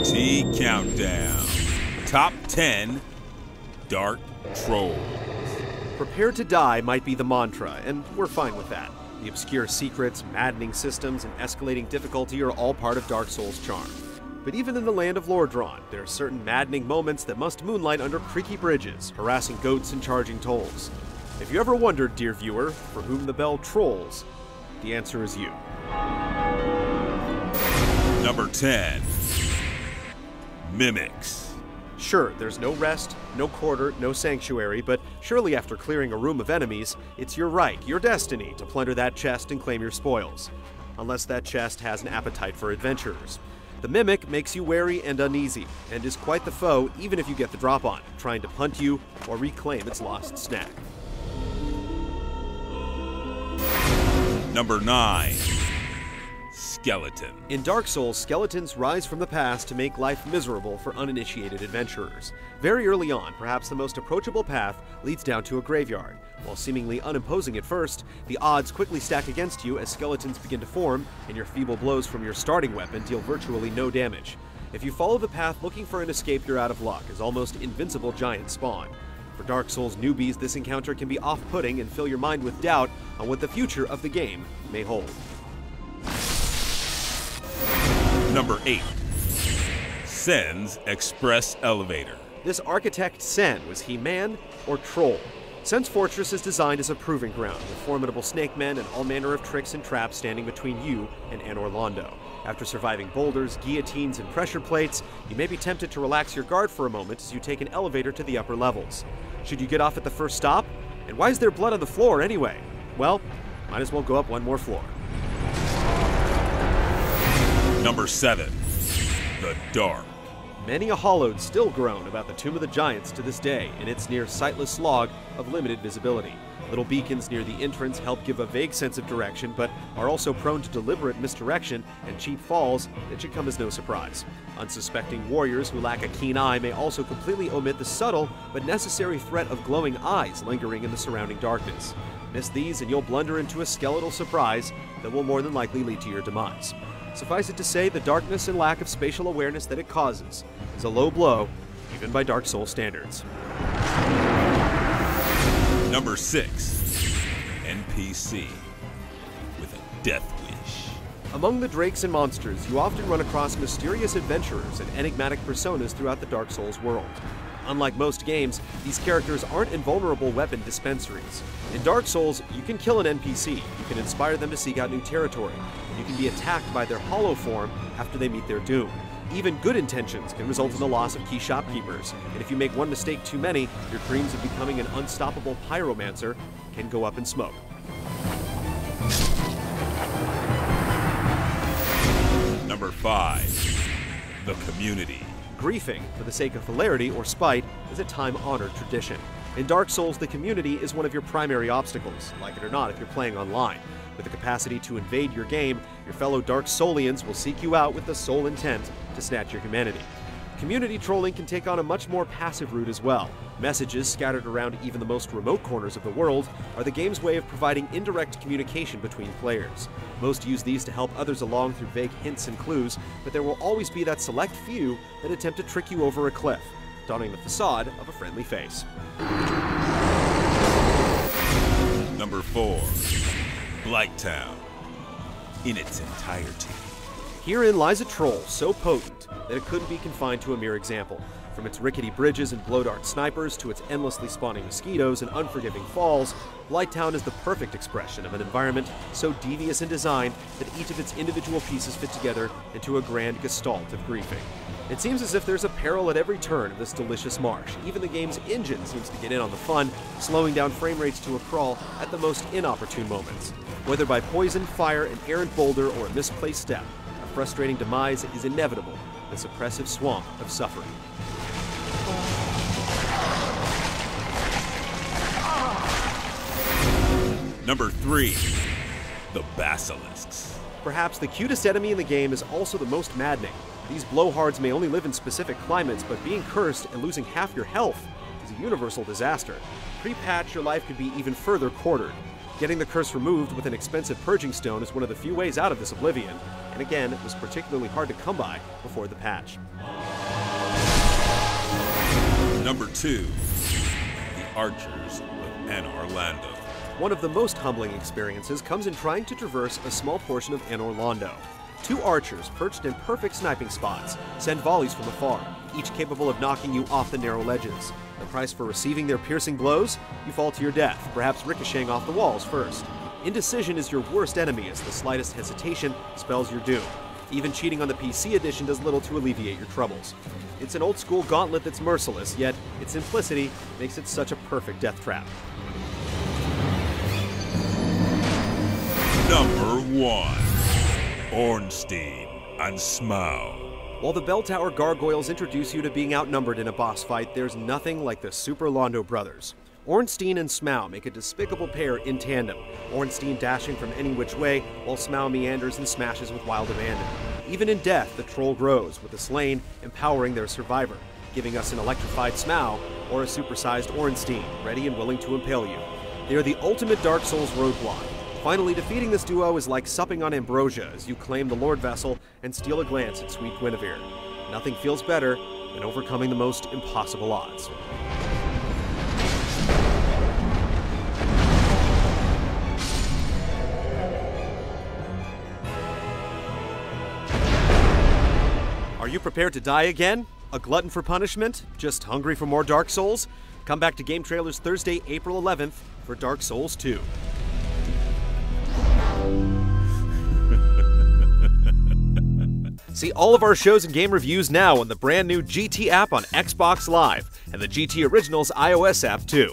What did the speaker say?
TNT Countdown. Top 10 Dark Trolls. Prepare to die might be the mantra, and we're fine with that. The obscure secrets, maddening systems, and escalating difficulty are all part of Dark Souls' charm. But even in the land of Lordran, there are certain maddening moments that must moonlight under creaky bridges, harassing goats and charging tolls. If you ever wondered, dear viewer, for whom the bell trolls, the answer is you. Number 10. Mimics. Sure, there's no rest, no quarter, no sanctuary, but surely after clearing a room of enemies, it's your right, your destiny, to plunder that chest and claim your spoils. Unless that chest has an appetite for adventurers. The Mimic makes you wary and uneasy, and is quite the foe even if you get the drop on, trying to punt you or reclaim its lost snack. Number 9. Skeleton. In Dark Souls, skeletons rise from the past to make life miserable for uninitiated adventurers. Very early on, perhaps the most approachable path leads down to a graveyard. While seemingly unimposing at first, the odds quickly stack against you as skeletons begin to form, and your feeble blows from your starting weapon deal virtually no damage. If you follow the path looking for an escape, you're out of luck, as almost invincible giants spawn. For Dark Souls newbies, this encounter can be off-putting and fill your mind with doubt on what the future of the game may hold. Number 8. Sen's Express Elevator. This architect Sen, was he man or troll? Sen's fortress is designed as a proving ground, with formidable snake men and all manner of tricks and traps standing between you and Anor Londo. After surviving boulders, guillotines, and pressure plates, you may be tempted to relax your guard for a moment as you take an elevator to the upper levels. Should you get off at the first stop? And why is there blood on the floor anyway? Well, might as well go up one more floor. Number 7. The Dark. Many a hollowed still groan about the Tomb of the Giants to this day in its near sightless log of limited visibility. Little beacons near the entrance help give a vague sense of direction, but are also prone to deliberate misdirection and cheap falls that should come as no surprise. Unsuspecting warriors who lack a keen eye may also completely omit the subtle but necessary threat of glowing eyes lingering in the surrounding darkness. Miss these and you'll blunder into a skeletal surprise that will more than likely lead to your demise. Suffice it to say, the darkness and lack of spatial awareness that it causes is a low blow, even by Dark Souls standards. Number 6. NPC with a death wish. Among the drakes and monsters, you often run across mysterious adventurers and enigmatic personas throughout the Dark Souls world. Unlike most games, these characters aren't invulnerable weapon dispensaries. In Dark Souls, you can kill an NPC, you can inspire them to seek out new territory, and you can be attacked by their hollow form after they meet their doom. Even good intentions can result in the loss of key shopkeepers, and if you make one mistake too many, your dreams of becoming an unstoppable pyromancer can go up in smoke. Number 5. The Community. Griefing, for the sake of hilarity or spite, is a time-honored tradition. In Dark Souls, the community is one of your primary obstacles, like it or not if you're playing online. With the capacity to invade your game, your fellow Dark Soulians will seek you out with the sole intent to snatch your humanity. Community trolling can take on a much more passive route as well. Messages scattered around even the most remote corners of the world are the game's way of providing indirect communication between players. Most use these to help others along through vague hints and clues, but there will always be that select few that attempt to trick you over a cliff, donning the facade of a friendly face. Number 4. Blighttown in its entirety. Herein lies a troll so potent that it couldn't be confined to a mere example. From its rickety bridges and blow-dart snipers to its endlessly spawning mosquitoes and unforgiving falls, Blighttown is the perfect expression of an environment so devious in design that each of its individual pieces fit together into a grand gestalt of griefing. It seems as if there's a peril at every turn of this delicious marsh. Even the game's engine seems to get in on the fun, slowing down frame rates to a crawl at the most inopportune moments. Whether by poison, fire, an errant boulder, or a misplaced step, a frustrating demise is inevitable, this oppressive swamp of suffering. Number 3. The Basilisks. Perhaps the cutest enemy in the game is also the most maddening. These blowhards may only live in specific climates, but being cursed and losing half your health is a universal disaster. Pre-patch, your life could be even further quartered. Getting the curse removed with an expensive purging stone is one of the few ways out of this oblivion, and again, it was particularly hard to come by before the patch. Number 2. The Archers of Anor Londo. One of the most humbling experiences comes in trying to traverse a small portion of Anor Londo. 2 archers, perched in perfect sniping spots, send volleys from afar, each capable of knocking you off the narrow ledges. The price for receiving their piercing blows? You fall to your death, perhaps ricocheting off the walls first. Indecision is your worst enemy, as the slightest hesitation spells your doom. Even cheating on the PC edition does little to alleviate your troubles. It's an old-school gauntlet that's merciless, yet its simplicity makes it such a perfect death trap. Number 1. Ornstein and Smaug. While the Bell Tower gargoyles introduce you to being outnumbered in a boss fight, there's nothing like the Super Londo brothers. Ornstein and Smaug make a despicable pair in tandem, Ornstein dashing from any which way, while Smaug meanders and smashes with wild abandon. Even in death, the troll grows, with the slain empowering their survivor, giving us an electrified Smaug or a supersized Ornstein, ready and willing to impale you. They are the ultimate Dark Souls roadblock. Finally, defeating this duo is like supping on ambrosia as you claim the Lord Vessel and steal a glance at sweet Guinevere. Nothing feels better than overcoming the most impossible odds. Are you prepared to die again? A glutton for punishment? Just hungry for more Dark Souls? Come back to Game Trailers Thursday, April 11th for Dark Souls 2. See all of our shows and game reviews now on the brand new GT app on Xbox Live, and the GT Originals iOS app too.